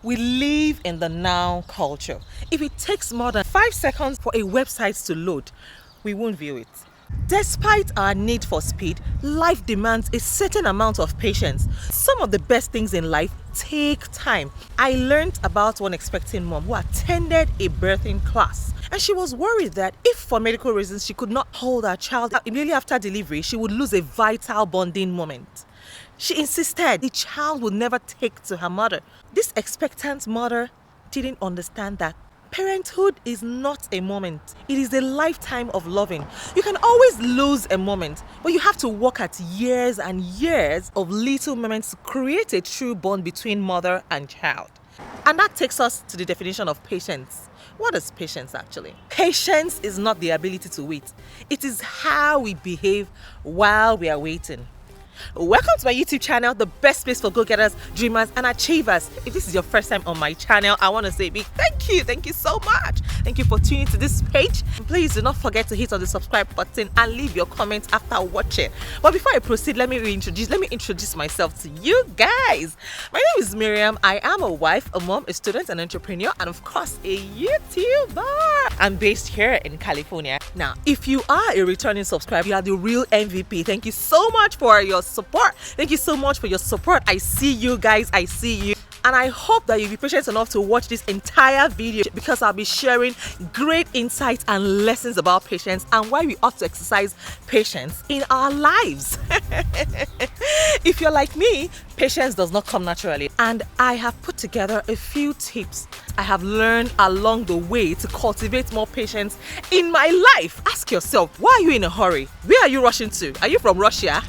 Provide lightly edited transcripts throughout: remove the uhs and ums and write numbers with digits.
We live in the now culture. If it takes more than 5 seconds for a website to load, we won't view it. Despite our need for speed, life demands a certain amount of patience. Some of the best things in life take time. I learned about one expecting mom who attended a birthing class. And she was worried that if for medical reasons she could not hold her child immediately after delivery, she would lose a vital bonding moment. She insisted the child would never take to her mother. This expectant mother didn't understand that parenthood is not a moment. It is a lifetime of loving. You can always lose a moment, but you have to work at years and years of little moments to create a true bond between mother and child. And that takes us to the definition of patience. What is patience actually? Patience is not the ability to wait. It is how we behave while we are waiting. Welcome to my YouTube channel, the best place for go-getters, dreamers, and achievers. If this is your first time on my channel, I want to say a big thank you. Thank you so much. Thank you for tuning to this page. Please do not forget to hit on the subscribe button and leave your comments after watching. But before I proceed, let me introduce myself to you guys. My name is Miriam. I am a wife, a mom, a student, an entrepreneur, and of course, a YouTuber. I'm based here in California. Now, if you are a returning subscriber, you are the real MVP. Thank you so much for your support. Thank you so much for your support. I see you guys. I see you. And I hope that you'll be patient enough to watch this entire video because I'll be sharing great insights and lessons about patience and why we ought to exercise patience in our lives. If you're like me, patience does not come naturally. And I have put together a few tips I have learned along the way to cultivate more patience in my life. Ask yourself, why are you in a hurry? Where are you rushing to? Are you from Russia?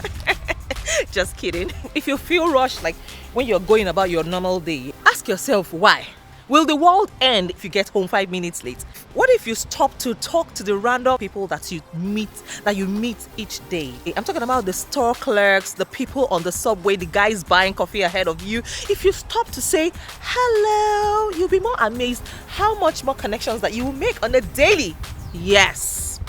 Just kidding. If you feel rushed, like when you're going about your normal day, ask yourself why. Will the world end if you get home 5 minutes late? What if you stop to talk to the random people that you meet each day? I'm talking about the store clerks, the people on the subway, the guys buying coffee ahead of you. If you stop to say hello, you'll be more amazed how much more connections that you will make on a daily. Yes.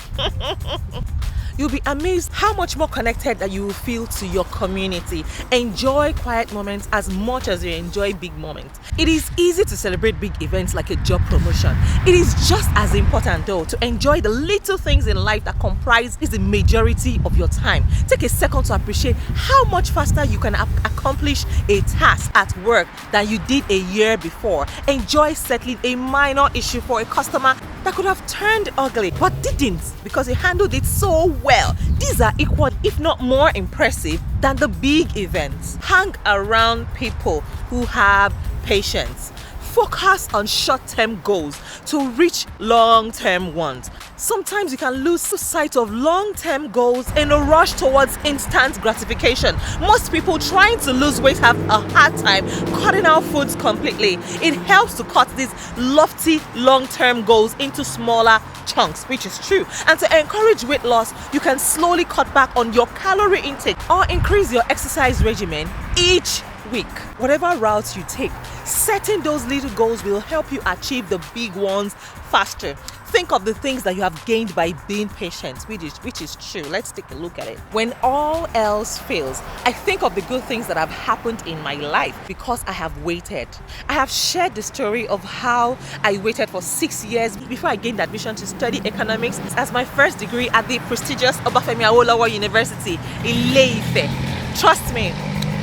You'll be amazed how much more connected that you will feel to your community. Enjoy quiet moments as much as you enjoy big moments. It is easy to celebrate big events like a job promotion. It is just as important though to enjoy the little things in life that comprise the majority of your time. Take a second to appreciate how much faster you can accomplish a task at work than you did a year before. Enjoy settling a minor issue for a customer that could have turned ugly but didn't because he handled it so well. These are equal, if not more impressive than the big events. Hang around people who have patience. Focus on short-term goals to reach long-term ones. Sometimes you can lose sight of long-term goals in a rush towards instant gratification. Most people trying to lose weight have a hard time cutting out foods completely. It helps to cut these lofty long-term goals into smaller chunks, which is true. And to encourage weight loss, you can slowly cut back on your calorie intake or increase your exercise regimen each week. Whatever route you take, setting those little goals will help you achieve the big ones faster. Think of the things that you have gained by being patient, which is true. Let's take a look at it. When all else fails, I think of the good things that have happened in my life because I have waited. I have shared the story of how I waited for 6 years before I gained admission to study economics as my first degree at the prestigious Obafemi Awolowo University in Ile-Ife. Trust me,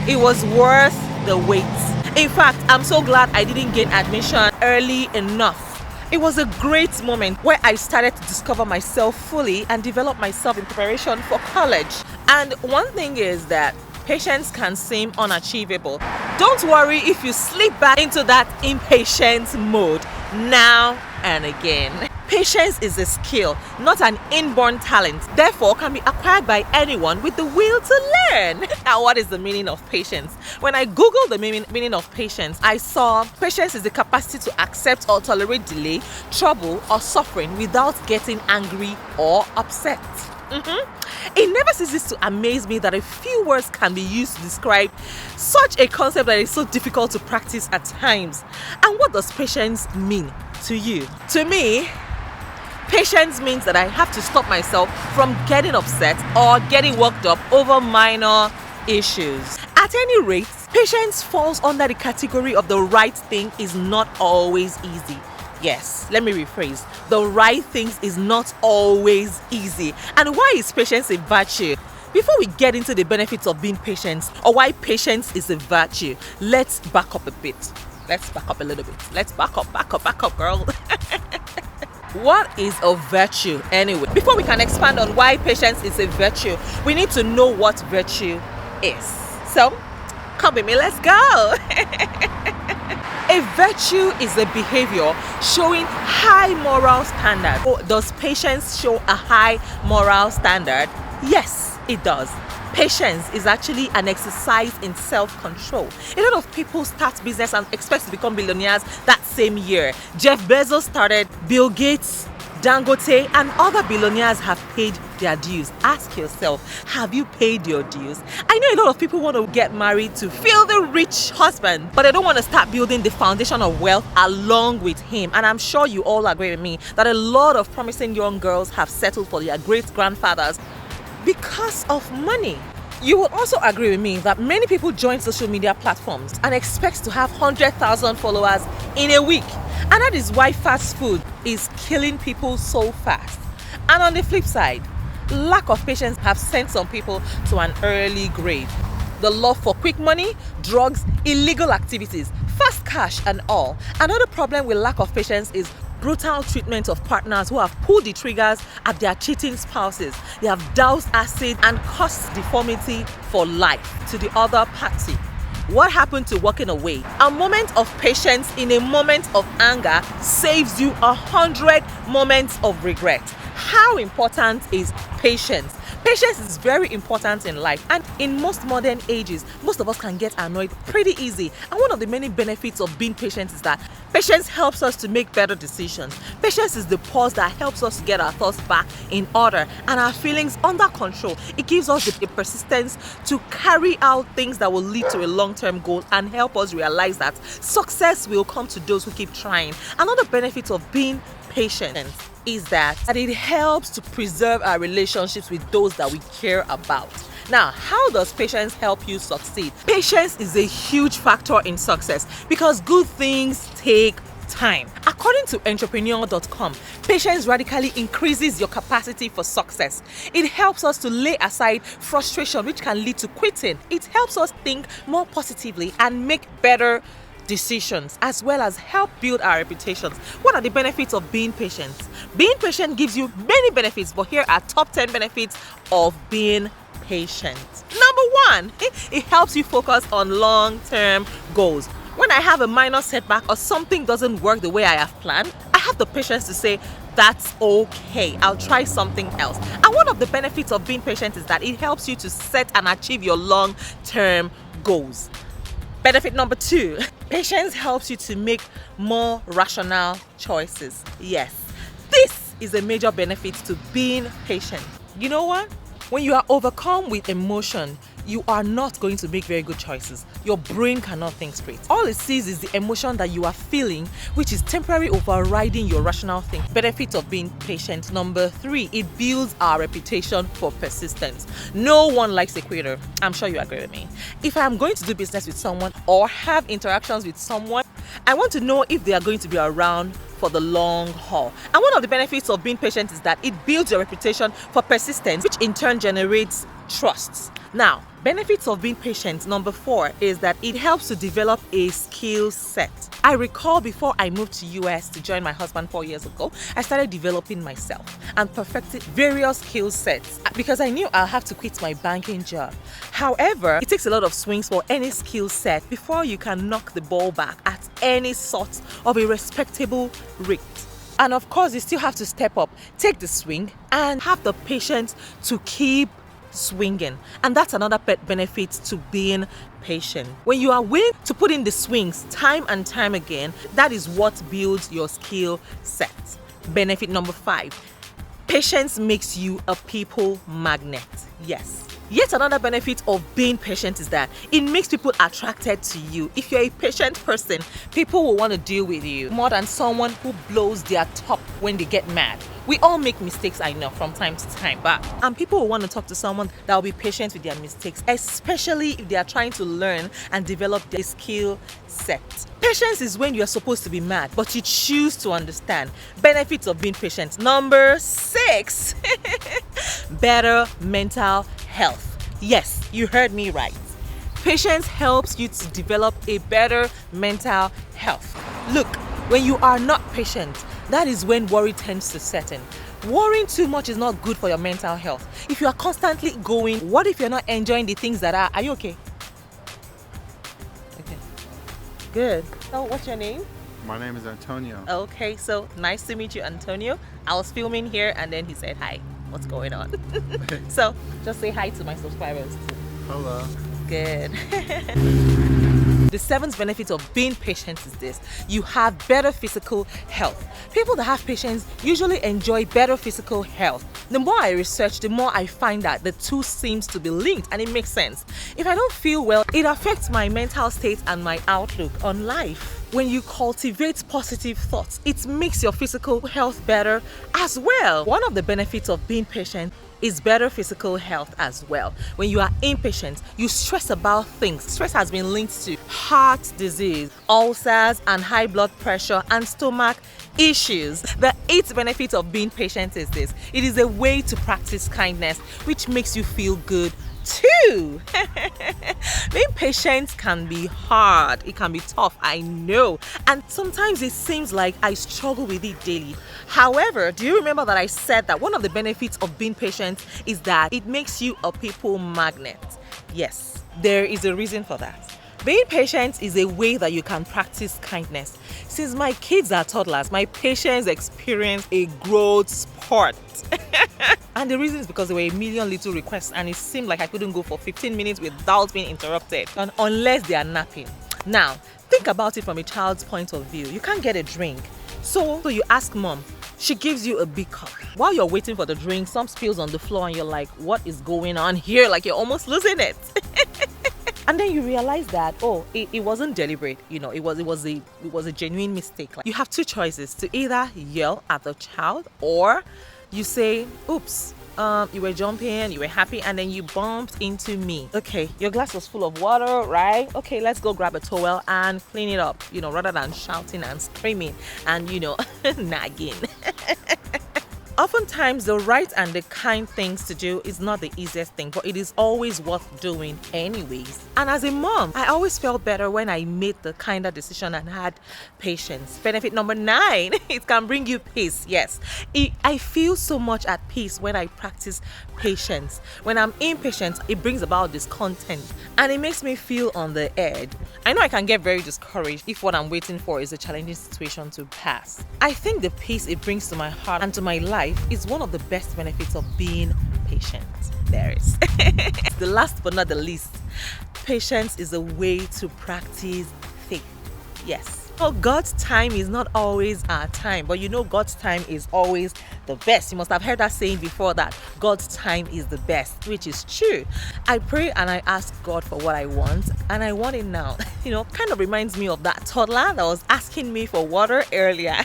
it was worth the wait. In fact, I'm so glad I didn't gain admission early enough. It was a great moment where I started to discover myself fully and develop myself in preparation for college. And one thing is that patience can seem unachievable. Don't worry if you slip back into that impatient mode now and again. Patience is a skill, not an inborn talent, therefore can be acquired by anyone with the will to learn. Now, what is the meaning of patience? When I googled the meaning of patience, I saw patience is the capacity to accept or tolerate delay, trouble, or suffering without getting angry or upset. It never ceases to amaze me that a few words can be used to describe such a concept that is so difficult to practice at times. And what does patience mean to you? To me, patience means that I have to stop myself from getting upset or getting worked up over minor issues. At any rate, Patience falls under the category of the right thing is not always easy. Yes, let me rephrase. The right things is not always easy. And why is patience a virtue? Before we get into the benefits of being patient or why patience is a virtue, let's back up a bit. Let's back up a little bit. Let's back up, girl. What is a virtue anyway? Before we can expand on why patience is a virtue, we need to know what virtue is. So, come with me, let's go. A virtue is a behavior showing high moral standard. Oh, does patience show a high moral standard? Yes, it does. Patience is actually an exercise in self-control. A lot of people start business and expect to become billionaires that same year. Jeff Bezos started, Bill Gates, Dangote, and other billionaires have paid their dues. Ask yourself, have you paid your dues? I know a lot of people want to get married to feel the rich husband, but they don't want to start building the foundation of wealth along with him. And I'm sure you all agree with me that a lot of promising young girls have settled for their great-grandfathers because of money. You will also agree with me that many people join social media platforms and expect to have 100,000 followers in a week. And that is why fast food is killing people so fast. And on the flip side, lack of patience have sent some people to an early grave. The love for quick money, drugs, illegal activities, fast cash and all. Another problem with lack of patience is brutal treatment of partners who have pulled the triggers at their cheating spouses. They have doused acid and caused deformity for life to the other party. What happened to walking away? A moment of patience in a moment of anger saves you 100 moments of regret. How important is patience? Patience is very important in life, and in most modern ages, most of us can get annoyed pretty easy. And one of the many benefits of being patient is that patience helps us to make better decisions. Patience is the pause that helps us to get our thoughts back in order and our feelings under control. It gives us the persistence to carry out things that will lead to a long-term goal and help us realize that success will come to those who keep trying. Another benefit of being patient is that it helps to preserve our relationships with those that we care about. Now, how does patience help you succeed? Patience is a huge factor in success because good things take time. According to entrepreneur.com, patience radically increases your capacity for success. It helps us to lay aside frustration, which can lead to quitting. It helps us think more positively and make better decisions, as well as help build our reputations. What are the benefits of being patient? Being patient gives you many benefits, but here are top 10 benefits of being patient. Number 1, it helps you focus on long-term goals. When I have a minor setback or something doesn't work the way I have planned, I have the patience to say, that's okay, I'll try something else. And one of the benefits of being patient is that it helps you to set and achieve your long-term goals. Benefit number 2, patience helps you to make more rational choices. Yes, this is a major benefit to being patient. You know what? When you are overcome with emotion, you are not going to make very good choices. Your brain cannot think straight. All it sees is the emotion that you are feeling, which is temporarily overriding your rational thinking. Benefit of being patient. Number 3, it builds our reputation for persistence. No one likes a quitter. I'm sure you agree with me. If I'm going to do business with someone or have interactions with someone, I want to know if they are going to be around for the long haul. And one of the benefits of being patient is that it builds your reputation for persistence, which in turn generates trust. Now, benefits of being patient, number 4, is that it helps to develop a skill set. I recall before I moved to US to join my husband 4 years ago, I started developing myself and perfected various skill sets because I knew I'll have to quit my banking job. However, it takes a lot of swings for any skill set before you can knock the ball back at any sort of a respectable rate. And of course, you still have to step up, take the swing, and have the patience to keep swinging. And that's another benefit to being patient. When you are willing to put in the swings time and time again, that is what builds your skill set. Benefit number 5, patience makes you a people magnet. Yes, Yet another benefit of being patient is that it makes people attracted to you. If you're a patient person, people will want to deal with you more than someone who blows their top when they get mad. We all make mistakes, I know, from time to time, but people will want to talk to someone that will be patient with their mistakes, especially if they are trying to learn and develop their skill set. Patience is when you are supposed to be mad, but you choose to understand. Benefits of being patient. Number 6, better mental health. Yes, you heard me right. Patience helps you to develop a better mental health. Look, when you are not patient, that is when worry tends to set in. Worrying too much is not good for your mental health. If you are constantly going, what if you're not enjoying the things that are you okay? Okay. Good. So what's your name? My name is Antonio. Okay, so nice to meet you, Antonio. I was filming here and then he said hi. What's going on? So just say hi to my subscribers too. Hello. Good. The 7th benefit of being patient is this: you have better physical health. People that have patience usually enjoy better physical health. The more I research, the more I find that the two seems to be linked, and it makes sense. If I don't feel well, it affects my mental state and my outlook on life. When you cultivate positive thoughts, it makes your physical health better as well. One of the benefits of being patient is better physical health as well. When you are impatient, you stress about things. Stress has been linked to heart disease, ulcers, and high blood pressure and stomach issues. The 8th benefit of being patient is this: it is a way to practice kindness, which makes you feel good too. Being patient can be hard, it can be tough, I know, and sometimes it seems like I struggle with it daily. However, do you remember that I said that one of the benefits of being patient is that it makes you a people magnet? Yes, there is a reason for that. Being patient is a way that you can practice kindness. Since my kids are toddlers, my patience experienced a growth spurt. And the reason is because there were a million little requests and it seemed like I couldn't go for 15 minutes without being interrupted, unless they are napping. Now, think about it from a child's point of view. You can't get a drink. So you ask mom, she gives you a big cup. While you're waiting for the drink, some spills on the floor and you're like, what is going on here? Like you're almost losing it. And then you realize that, it wasn't deliberate, it was a genuine mistake. Like, you have two choices: to either yell at the child or you say, oops, you were jumping, you were happy, and then you bumped into me. Okay, your glass was full of water, right? Okay, let's go grab a towel and clean it up, rather than shouting and screaming and, nagging. Oftentimes, the right and the kind things to do is not the easiest thing, but it is always worth doing anyways. And as a mom, I always felt better when I made the kinder decision and had patience. Benefit number 9, it can bring you peace. Yes, I feel so much at peace when I practice patience. When I'm impatient, it brings about discontent and it makes me feel on the edge. I know I can get very discouraged if what I'm waiting for is a challenging situation to pass. I think the peace it brings to my heart and to my life is one of the best benefits of being patient. There is. The last but not the least, patience is a way to practice faith. Yes. God's time is not always our time, but God's time is always the best. You must have heard that saying before, that God's time is the best, which is true. I pray and I ask God for what I want, and I want it now. Kind of reminds me of that toddler that was asking me for water earlier.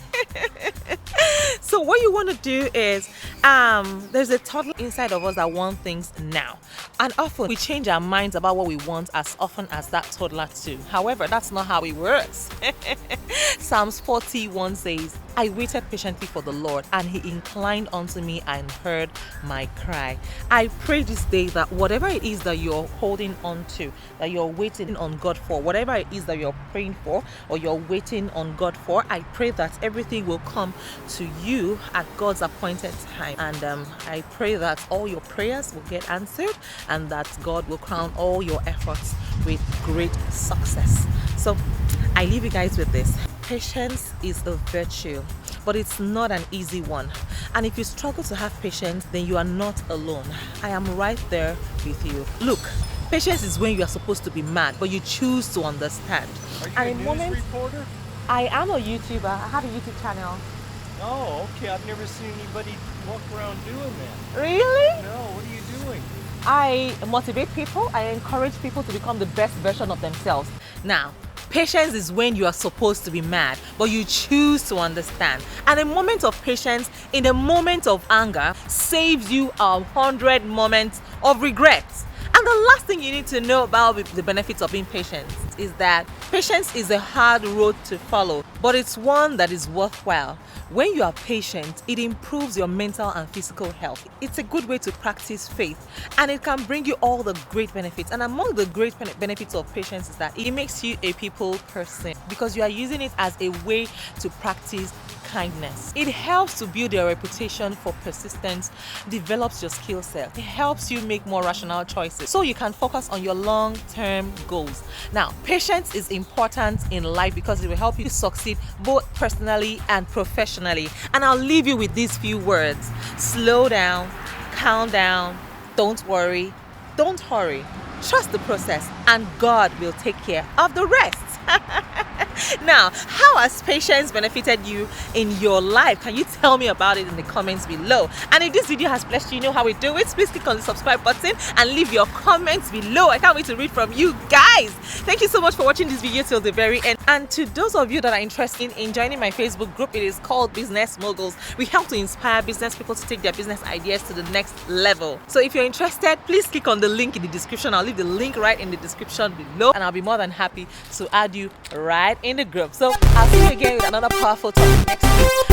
So what you want to do is, there's a toddler inside of us that wants things now. And often we change our minds about what we want as often as that toddler too. However, that's not how it works. Psalms 41 says, I waited patiently for the Lord, and he inclined unto me and heard my cry. I pray this day that whatever it is that you're holding on to, that you're waiting on God for, whatever it is that you're praying for or you're waiting on God for, I pray that everything will come to you at God's appointed time. And I pray that all your prayers will get answered and that God will crown all your efforts with great success. So I leave you guys with this. Patience is a virtue, but it's not an easy one. And if you struggle to have patience, then you are not alone. I am right there with you. Look, patience is when you are supposed to be mad, but you choose to understand. Are you a news reporter? I am a YouTuber. I have a YouTube channel. Oh, okay. I've never seen anybody walk around doing that. Really? No, what are you doing? I motivate people, I encourage people to become the best version of themselves. Now, patience is when you are supposed to be mad, but you choose to understand. And a moment of patience in a moment of anger saves you 100 moments of regret. And the last thing you need to know about the benefits of being patient is that patience is a hard road to follow, but it's one that is worthwhile. When you are patient, it improves your mental and physical health. It's a good way to practice faith, and it can bring you all the great benefits. And among the great benefits of patience is that it makes you a people person because you are using it as a way to practice kindness. It helps to build your reputation for persistence, develops your skill set. It helps you make more rational choices so you can focus on your long-term goals. Now, patience is important in life because it will help you succeed both personally and professionally. And I'll leave you with these few words. Slow down, calm down, don't worry, don't hurry. Trust the process and God will take care of the rest. Now, how has patience benefited you in your life? Can you tell me about it in the comments below? And if this video has blessed you, you know how we do it. Please click on the subscribe button and leave your comments below. I can't wait to read from you guys. Thank you so much for watching this video till the very end. And to those of you that are interested in joining my Facebook group, it is called Business Moguls. We help to inspire business people to take their business ideas to the next level. So if you're interested, please click on the link in the description. I'll leave the link right in the description below, and I'll be more than happy to add you right in the group. So I'll see you again with another powerful topic next week.